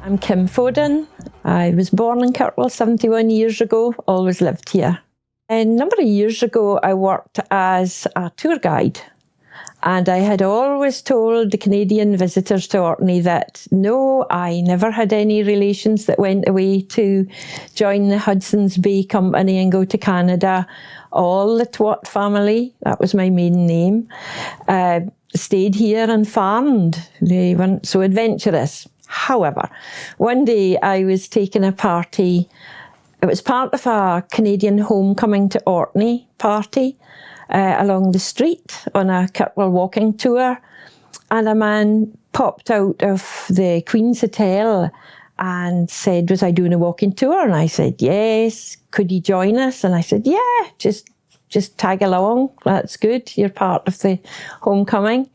I'm Kim Foden. I was born in Kirkwall 71 years ago, always lived here. A number of years ago, I worked as a tour guide, and I had always told the Canadian visitors to Orkney that no, I never had any relations that went away to join the Hudson's Bay Company and go to Canada. All the Twatt family, that was my maiden name, stayed here and farmed. They weren't so adventurous. However, one day I was taking a party. It was part of a Canadian homecoming to Orkney party along the street on a Kirkwall walking tour, and a man popped out of the Queen's Hotel and said, was I doing a walking tour? And I said, yes. Could you join us? And I said, yeah, just tag along. That's good. You're part of the homecoming.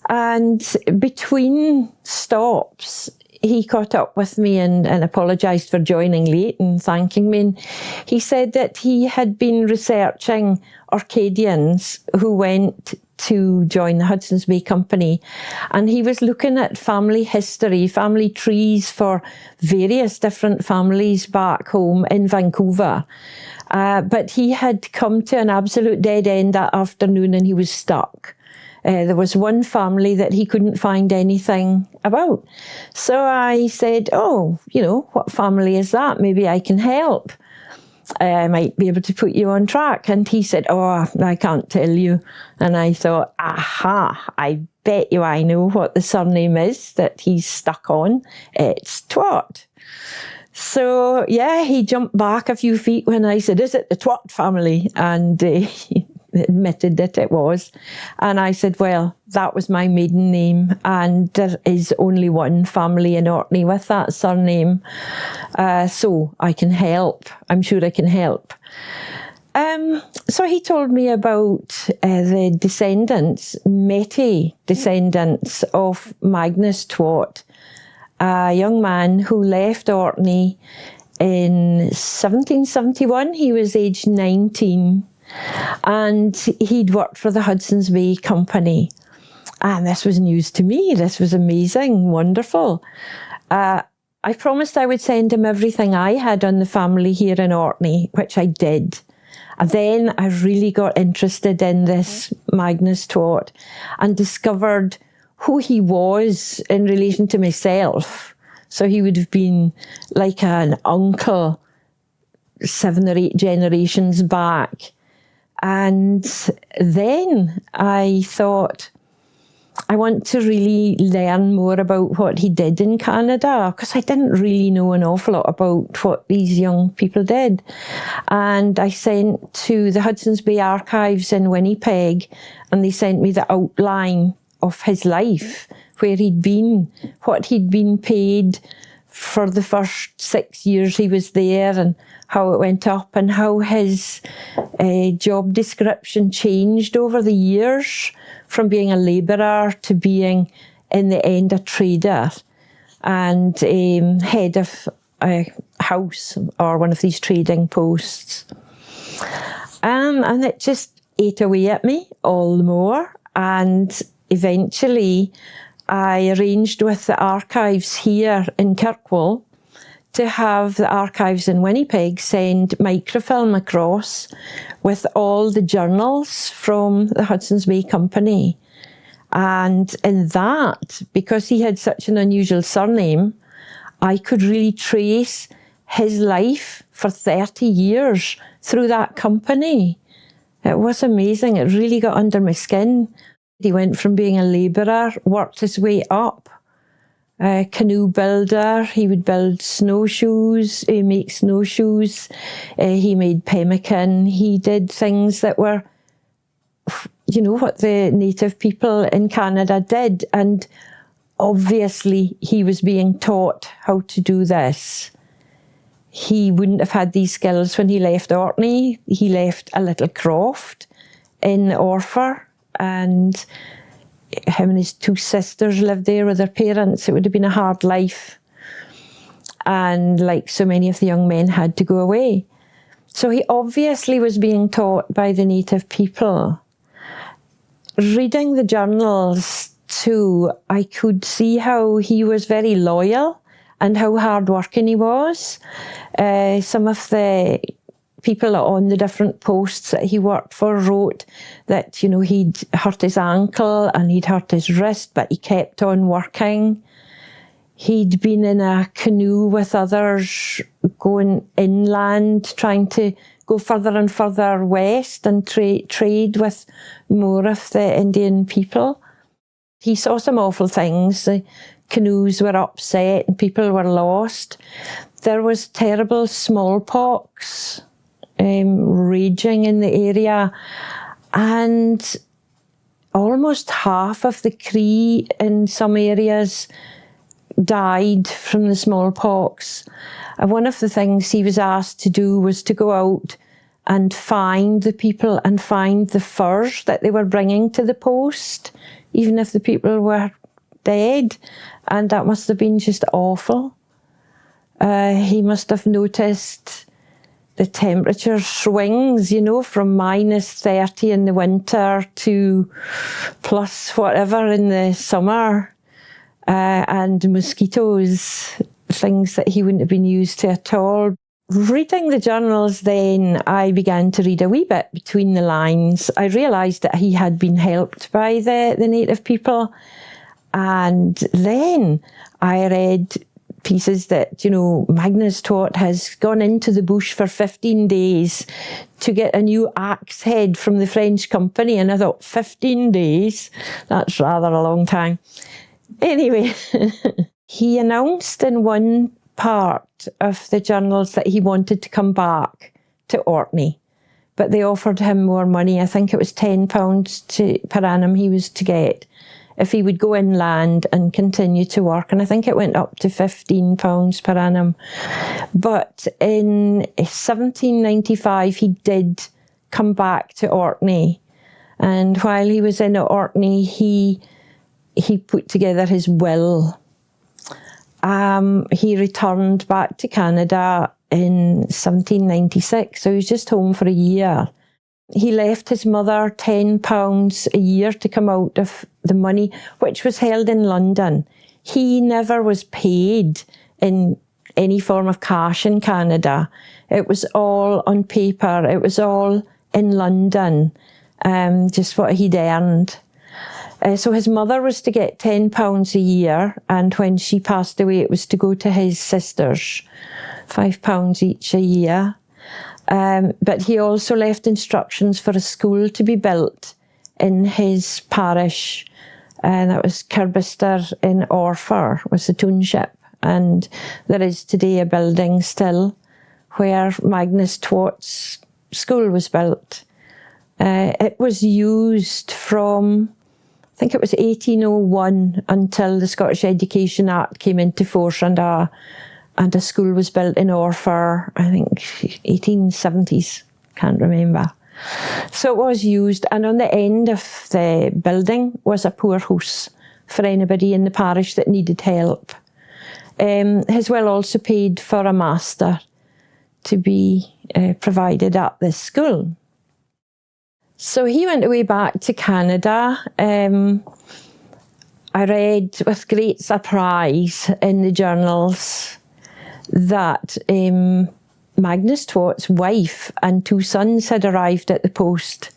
And between stops, he caught up with me and apologised for joining late and thanking me. And he said that he had been researching Orcadians who went to join the Hudson's Bay Company, and he was looking at family history, family trees for various different families back home in Vancouver. But he had come to an absolute dead end that afternoon and he was stuck. There was one family that he couldn't find anything about. So I said, oh, what family is that? Maybe I can help. I might be able to put you on track. And he said, oh, I can't tell you. And I thought, aha, I bet you I know what the surname is that he's stuck on. It's Twatt. So, yeah, he jumped back a few feet when I said, is it the Twatt family? And he admitted that it was. And I said, well, that was my maiden name, and there is only one family in Orkney with that surname, so I can help. I'm sure I can help. So he told me about the descendants, Métis descendants of Magnus Twatt, a young man who left Orkney in 1771. He was aged 19. And he'd worked for the Hudson's Bay Company. And this was news to me. This was amazing, wonderful. I promised I would send him everything I had on the family here in Orkney, which I did. And then I really got interested in this Magnus Twatt and discovered who he was in relation to myself. So he would have been like an uncle 7 or 8 generations back. And then I thought, I want to really learn more about what he did in Canada, because I didn't really know an awful lot about what these young people did. And I sent to the Hudson's Bay Archives in Winnipeg, and they sent me the outline of his life, where he'd been, what he'd been paid for the first 6 years he was there, and how it went up, and how his job description changed over the years from being a labourer to being, in the end, a trader and head of a house or one of these trading posts. And it just ate away at me all the more. And eventually I arranged with the archives here in Kirkwall to have the archives in Winnipeg send microfilm across with all the journals from the Hudson's Bay Company. And in that, because he had such an unusual surname, I could really trace his life for 30 years through that company. It was amazing. It really got under my skin. He went from being a labourer, worked his way up, canoe builder. He would build snowshoes, make snowshoes. He made pemmican. He did things that were, what the native people in Canada did. And obviously he was being taught how to do this. He wouldn't have had these skills when he left Orkney. He left a little croft in Orford, and him and his 2 sisters lived there with their parents. It would have been a hard life. And like so many of the young men had to go away. So he obviously was being taught by the native people. Reading the journals too, I could see how he was very loyal and how hardworking he was. Some of the people on the different posts that he worked for wrote that, you know, he'd hurt his ankle and he'd hurt his wrist, but he kept on working. He'd been in a canoe with others going inland, trying to go further and further west and trade with more of the Indian people. He saw some awful things. The canoes were upset and people were lost. There was terrible smallpox raging in the area, and almost half of the Cree in some areas died from the smallpox. And one of the things he was asked to do was to go out and find the people and find the furs that they were bringing to the post, even if the people were dead. And that must have been just awful. He must have noticed the temperature swings, you know, from -30 in the winter to plus whatever in the summer. And mosquitoes, things that he wouldn't have been used to at all. Reading the journals then, I began to read a wee bit between the lines. I realised that he had been helped by the native people. And then I read pieces that, you know, Magnus Twatt has gone into the bush for 15 days to get a new axe head from the French company. And I thought, 15 days? That's rather a long time. Anyway, he announced in one part of the journals that he wanted to come back to Orkney, but they offered him more money. I think it was £10 per annum he was to get if he would go inland and continue to work. And I think it went up to £15 per annum. But in 1795, he did come back to Orkney. And while he was in Orkney, he put together his will. He returned back to Canada in 1796, so he was just home for a year. He left his mother £10 a year to come out of the money, which was held in London. He never was paid in any form of cash in Canada. It was all on paper. It was all in London, just what he'd earned. So his mother was to get £10 a year, and when she passed away, it was to go to his sisters, £5 each a year. But he also left instructions for a school to be built in his parish, and that was Kirbister in Orfer, was the township. And there is today a building still where Magnus Twatt's school was built. It was used from, I think it was 1801 until the Scottish Education Act came into force, and a school was built in Orfer, I think 1870s, can't remember. So it was used, and on the end of the building was a poorhouse for anybody in the parish that needed help. His will also paid for a master to be provided at this school. So he went away back to Canada. I read with great surprise in the journals that Magnus Twatt's wife and 2 sons had arrived at the post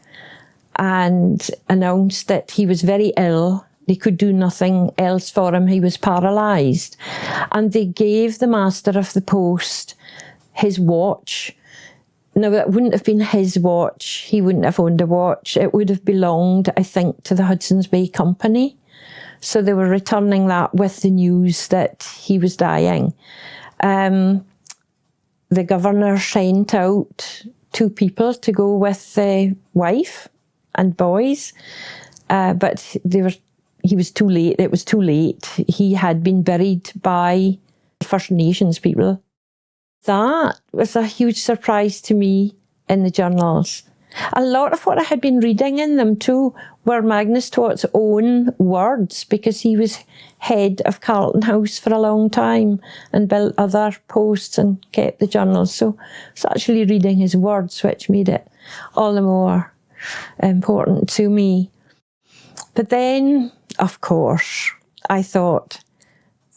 and announced that he was very ill. They could do nothing else for him. He was paralysed. And they gave the master of the post his watch. Now, it wouldn't have been his watch. He wouldn't have owned a watch. It would have belonged, I think, to the Hudson's Bay Company. So they were returning that with the news that he was dying. The governor sent out 2 people to go with the wife and boys, but he was too late. It was too late. He had been buried by First Nations people. That was a huge surprise to me in the journals. A lot of what I had been reading in them too were Magnus Twatt's own words, because he was head of Carlton House for a long time and built other posts and kept the journals. So it's actually reading his words which made it all the more important to me. But then of course, I thought,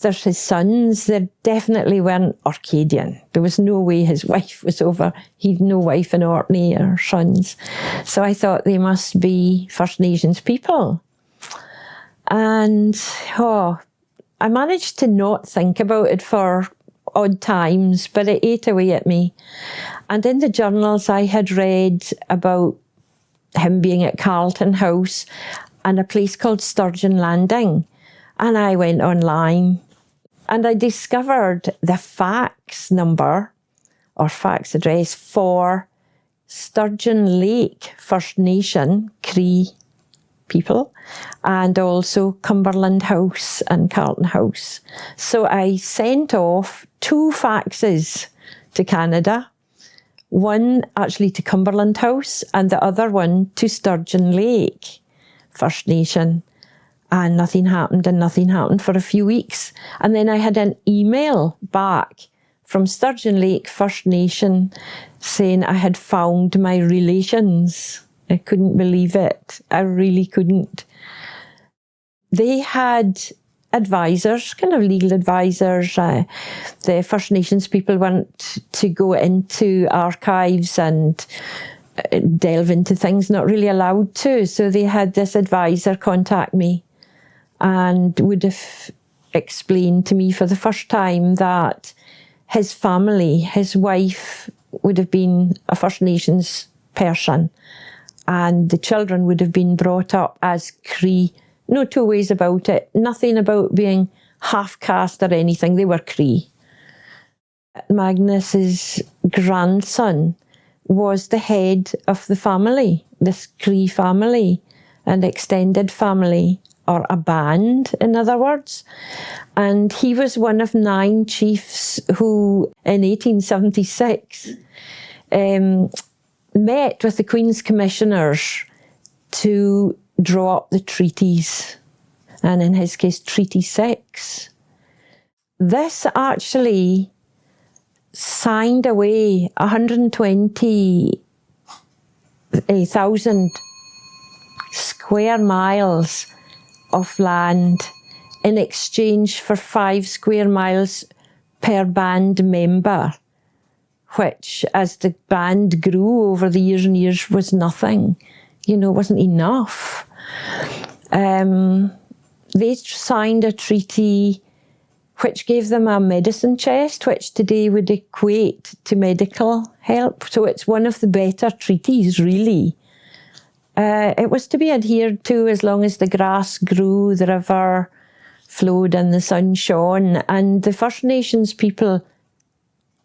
there's his sons. They definitely weren't Orcadian. There was no way his wife was over. He'd no wife in Orkney or sons. So I thought they must be First Nations people. And, I managed to not think about it for odd times, but it ate away at me. And in the journals I had read about him being at Carlton House and a place called Sturgeon Landing. And I went online and I discovered the fax number or fax address for Sturgeon Lake First Nation, Cree people, and also Cumberland House and Carlton House. So I sent off 2 faxes to Canada, one actually to Cumberland House and the other one to Sturgeon Lake First Nation. And nothing happened for a few weeks. And then I had an email back from Sturgeon Lake First Nation saying I had found my relations. I couldn't believe it. I really couldn't. They had advisors, kind of legal advisors. The First Nations people weren't to go into archives and delve into things, not really allowed to. So they had this advisor contact me and would have explained to me for the first time that his family, his wife, would have been a First Nations person and the children would have been brought up as Cree. No two ways about it. Nothing about being half-caste or anything. They were Cree. Magnus's grandson was the head of the family, this Cree family, an extended family, or a band, in other words. And he was one of 9 chiefs who, in 1876, met with the Queen's Commissioners to draw up the treaties, and in his case, Treaty 6. This actually signed away 120,000 square miles of land in exchange for 5 square miles per band member, which, as the band grew over the years and years, was nothing. Wasn't enough. They signed a treaty which gave them a medicine chest, which today would equate to medical help. So it's one of the better treaties, really. It was to be adhered to as long as the grass grew, the river flowed and the sun shone. And the First Nations people,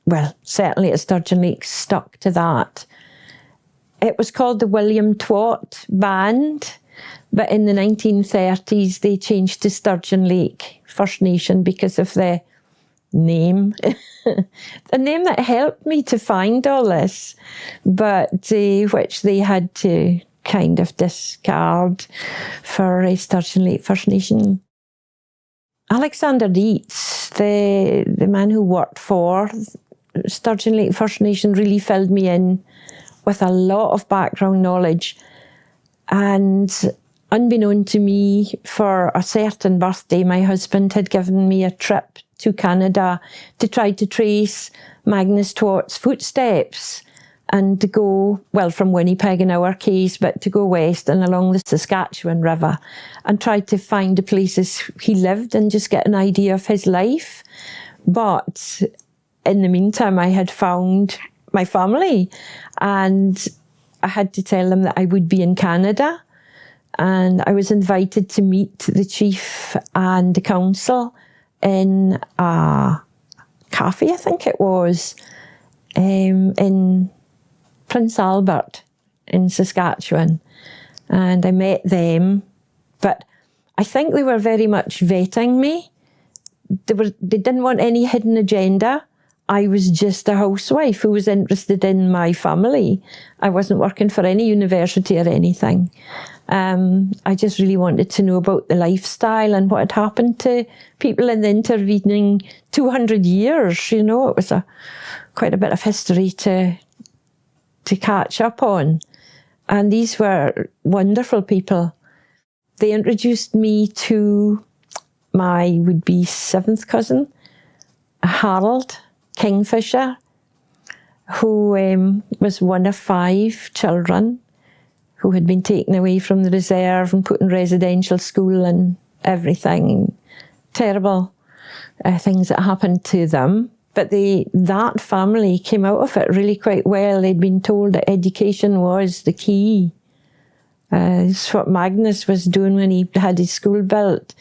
well, certainly at Sturgeon Lake, stuck to that. It was called the William Twatt Band, but in the 1930s they changed to Sturgeon Lake First Nation because of the name. The name that helped me to find all this, but which they had to kind of discard for Sturgeon Lake First Nation. Alexander Dietz, the man who worked for Sturgeon Lake First Nation, really filled me in with a lot of background knowledge. And unbeknown to me, for a certain birthday, my husband had given me a trip to Canada to try to trace Magnus Twatt's footsteps and to go, well, from Winnipeg in our case, but to go west and along the Saskatchewan River and try to find the places he lived and just get an idea of his life. But in the meantime, I had found my family and I had to tell them that I would be in Canada. And I was invited to meet the chief and the council in a cafe, I think it was, in Prince Albert in Saskatchewan. And I met them, but I think they were very much vetting me. They didn't want any hidden agenda. I was just a housewife who was interested in my family. I wasn't working for any university or anything. I just really wanted to know about the lifestyle and what had happened to people in the intervening 200 years. It was quite a bit of history to catch up on. And these were wonderful people. they introduced me to my would-be 7th cousin, Harold Kingfisher, who was one of 5 children who had been taken away from the reserve and put in residential school and everything. Terrible things that happened to them. But that family came out of it really quite well. They'd been told that education was the key. It's what Magnus was doing when he had his school built.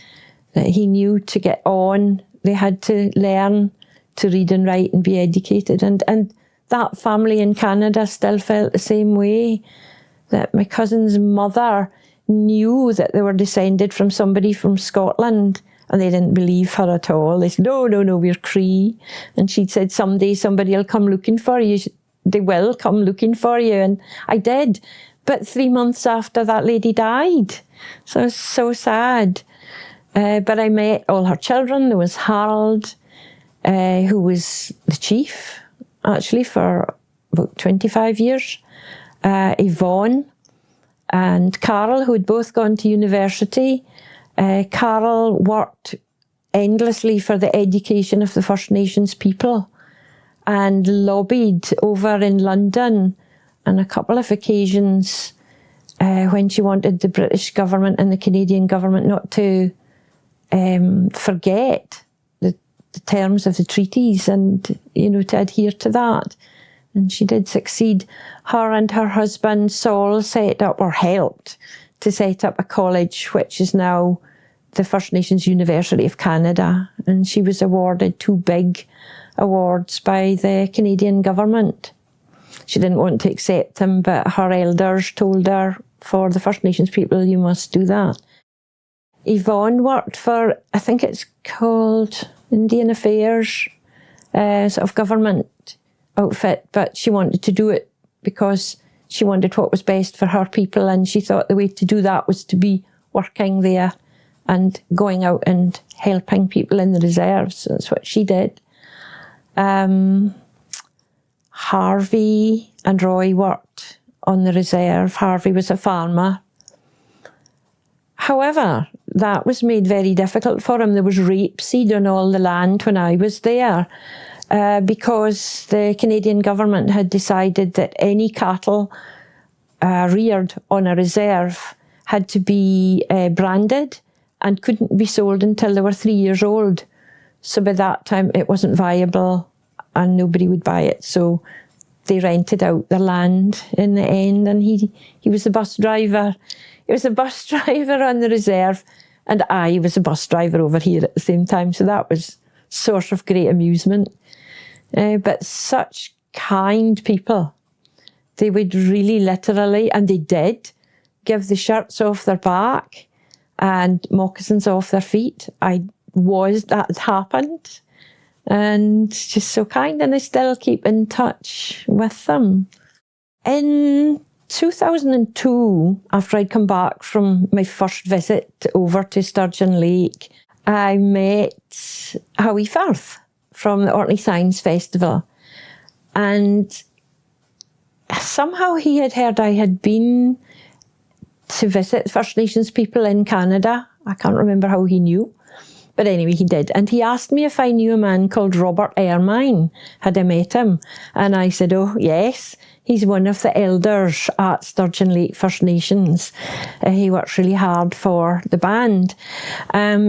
That he knew to get on, they had to learn to read and write and be educated. And that family in Canada still felt the same way. That my cousin's mother knew that they were descended from somebody from Scotland, and they didn't believe her at all. They said, no, we're Cree. And she'd said, someday somebody will come looking for you. They will come looking for you. And I did. But 3 months after that lady died. So it was so sad. But I met all her children. There was Harold, who was the chief, actually, for about 25 years. Yvonne and Carol, who had both gone to university. Carol worked endlessly for the education of the First Nations people and lobbied over in London on a couple of occasions when she wanted the British government and the Canadian government not to forget the terms of the treaties and, to adhere to that. And she did succeed. Her and her husband Saul set up, or helped to set up, a college which is now the First Nations University of Canada. And she was awarded 2 big awards by the Canadian government. She didn't want to accept them, but her elders told her, for the First Nations people, you must do that. Yvonne worked for, I think it's called Indian Affairs, sort of government outfit, but she wanted to do it because she wanted what was best for her people, and she thought the way to do that was to be working there and going out and helping people in the reserves. That's what she did. Harvey and Roy worked on the reserve. Harvey was a farmer. However, that was made very difficult for him. There was rapeseed on all the land when I was there. Because the Canadian government had decided that any cattle reared on a reserve had to be branded and couldn't be sold until they were 3 years old. So by that time it wasn't viable and nobody would buy it. So they rented out the land in the end, and he was a bus driver. He was a bus driver on the reserve, and I was a bus driver over here at the same time. So that was source of great amusement. But such kind people. They would really literally, and they did, give the shirts off their back and moccasins off their feet. That happened. And just so kind, and I still keep in touch with them. In 2002, after I'd come back from my first visit over to Sturgeon Lake, I met Howie Firth from the Orkney Science Festival. And somehow he had heard I had been to visit First Nations people in Canada. I can't remember how he knew. But anyway, he did. And he asked me if I knew a man called Robert Ermine. Had I met him? And I said, oh, yes. He's one of the elders at Sturgeon Lake First Nations. He works really hard for the band.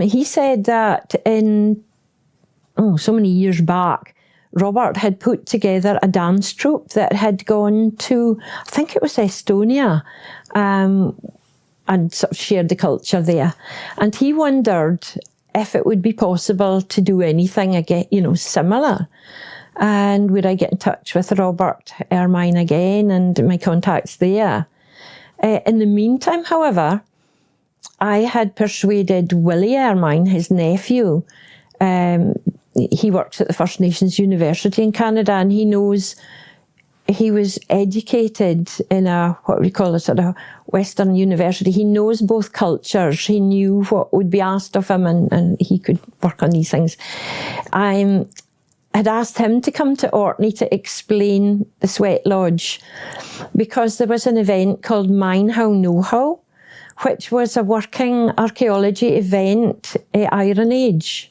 He said that so many years back, Robert had put together a dance troupe that had gone to, I think it was Estonia, and sort of shared the culture there. And he wondered if it would be possible to do anything again, similar. And would I get in touch with Robert Ermine again and my contacts there? In the meantime, however, I had persuaded Willie Ermine, his nephew. He works at the First Nations University in Canada, and he was educated in what we call a sort of Western university. He knows both cultures. He knew what would be asked of him, and he could work on these things. I had asked him to come to Orkney to explain the Sweat Lodge, because there was an event called Mine How Know How, which was a working archaeology event at Iron Age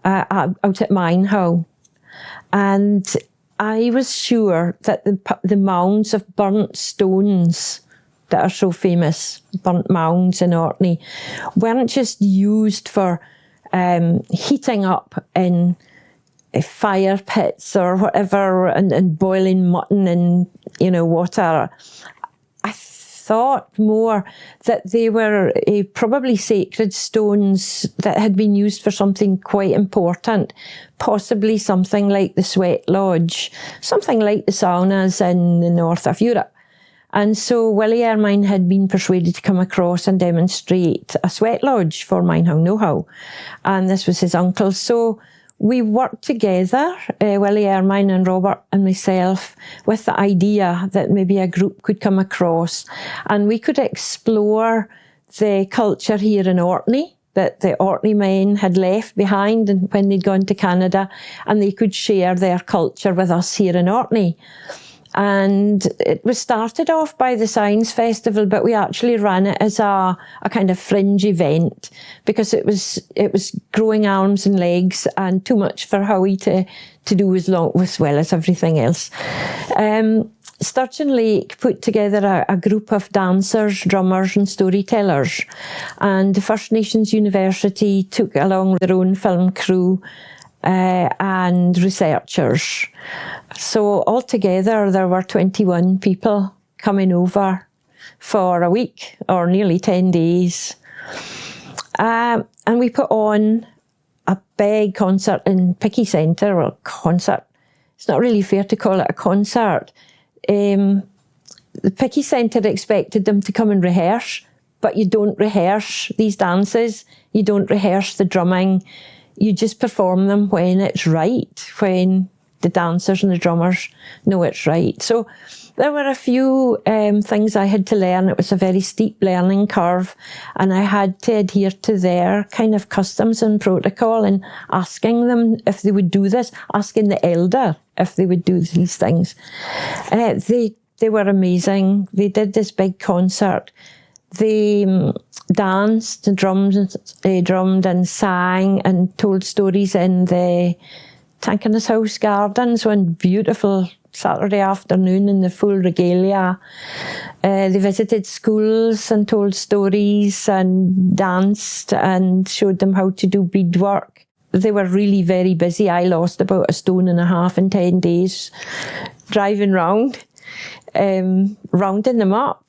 out at Minehow. And I was sure that the mounds of burnt stones that are so famous, burnt mounds in Orkney, weren't just used for heating up in fire pits or whatever and boiling mutton in, water. I thought more that they were probably sacred stones that had been used for something quite important, possibly something like the sweat lodge, something like the saunas in the north of Europe. And so Willie Ermine had been persuaded to come across and demonstrate a sweat lodge for Minehow Know-how. And this was his uncle. So we worked together, Willie Ermine and Robert and myself, with the idea that maybe a group could come across and we could explore the culture here in Orkney that the Orkney men had left behind when they'd gone to Canada, and they could share their culture with us here in Orkney. And it was started off by the Science Festival, but we actually ran it as a kind of fringe event because it was growing arms and legs and too much for Howie to do as well as everything else. Sturgeon Lake put together a group of dancers, drummers and storytellers, and the First Nations University took along their own film crew and researchers. So altogether there were 21 people coming over for a week or nearly 10 days. And we put on a big concert in Picky Centre, or concert. It's not really fair to call it a concert. The Picky Centre expected them to come and rehearse, but you don't rehearse these dances. You don't rehearse the drumming. You just perform them when it's right, when the dancers and the drummers know it's right. So there were a few things I had to learn. It was a very steep learning curve, and I had to adhere to their kind of customs and protocol and asking them if they would do this, asking the elder if they would do these things. They were amazing. They did this big concert. They danced and drummed and sang and told stories in the Tankernas House Gardens one beautiful Saturday afternoon in the full regalia. They visited schools and told stories and danced and showed them how to do beadwork. They were really very busy. I lost about 1.5 stones in 10 days driving round, rounding them up.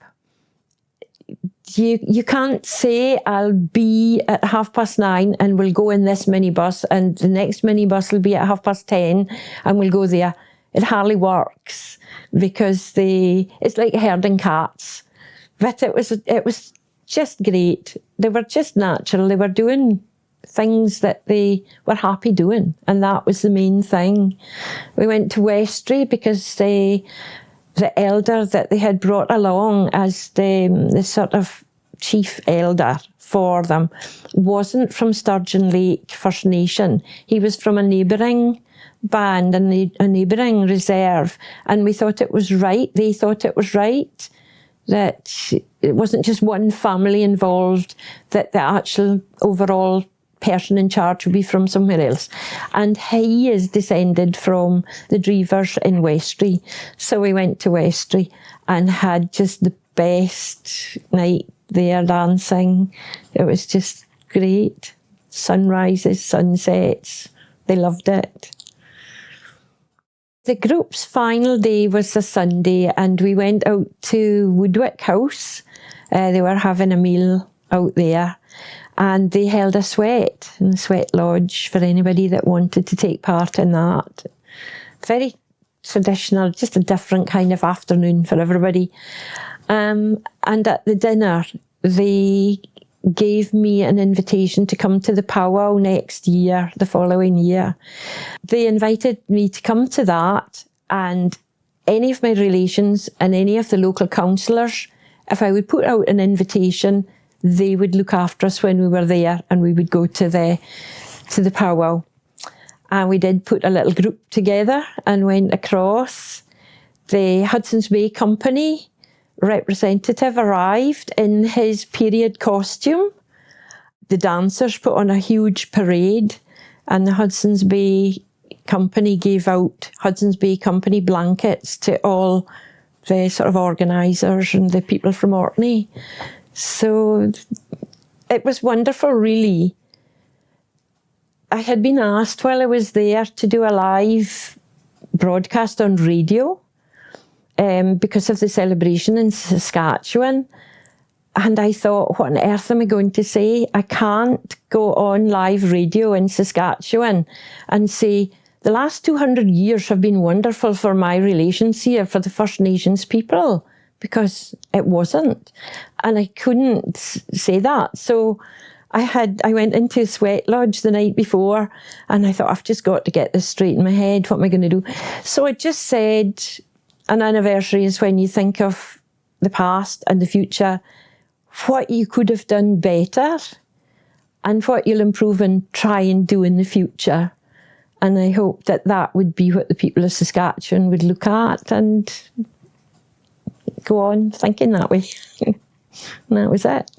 You can't say I'll be at 9:30 and we'll go in this minibus and the next minibus will be at 10:30 and we'll go there. It hardly works because it's like herding cats. But it was just great. They were just natural. They were doing things that they were happy doing, and that was the main thing. We went to Westray because the elder that they had brought along as the sort of chief elder for them wasn't from Sturgeon Lake First Nation. He was from a neighbouring band and a neighbouring reserve, and we thought it was right. They thought it was right that it wasn't just one family involved, that the actual overall person in charge would be from somewhere else. And he is descended from the Dreevers in Westray. So we went to Westray and had just the best night there dancing. It was just great. Sunrises, sunsets. They loved it. The group's final day was a Sunday, and we went out to Woodwick House. They were having a meal out there. And they held a sweat in the sweat lodge for anybody that wanted to take part in that. Very traditional, just a different kind of afternoon for everybody. And at the dinner, they gave me an invitation to come to the powwow next year, the following year. They invited me to come to that, and any of my relations and any of the local councillors, if I would put out an invitation, they would look after us when we were there, and we would go to the powwow. And we did put a little group together and went across. The Hudson's Bay Company representative arrived in his period costume. The dancers put on a huge parade, and the Hudson's Bay Company gave out Hudson's Bay Company blankets to all the sort of organisers and the people from Orkney. So it was wonderful, really. I had been asked while I was there to do a live broadcast on radio because of the celebration in Saskatchewan. And I thought, what on earth am I going to say? I can't go on live radio in Saskatchewan and say, the last 200 years have been wonderful for my relations here, for the First Nations people, because it wasn't. And I couldn't say that. So I went into a sweat lodge the night before, and I thought, I've just got to get this straight in my head. What am I going to do? So I just said, an anniversary is when you think of the past and the future, what you could have done better, and what you'll improve and try and do in the future. And I hope that that would be what the people of Saskatchewan would look at and go on thinking that way. And that was it.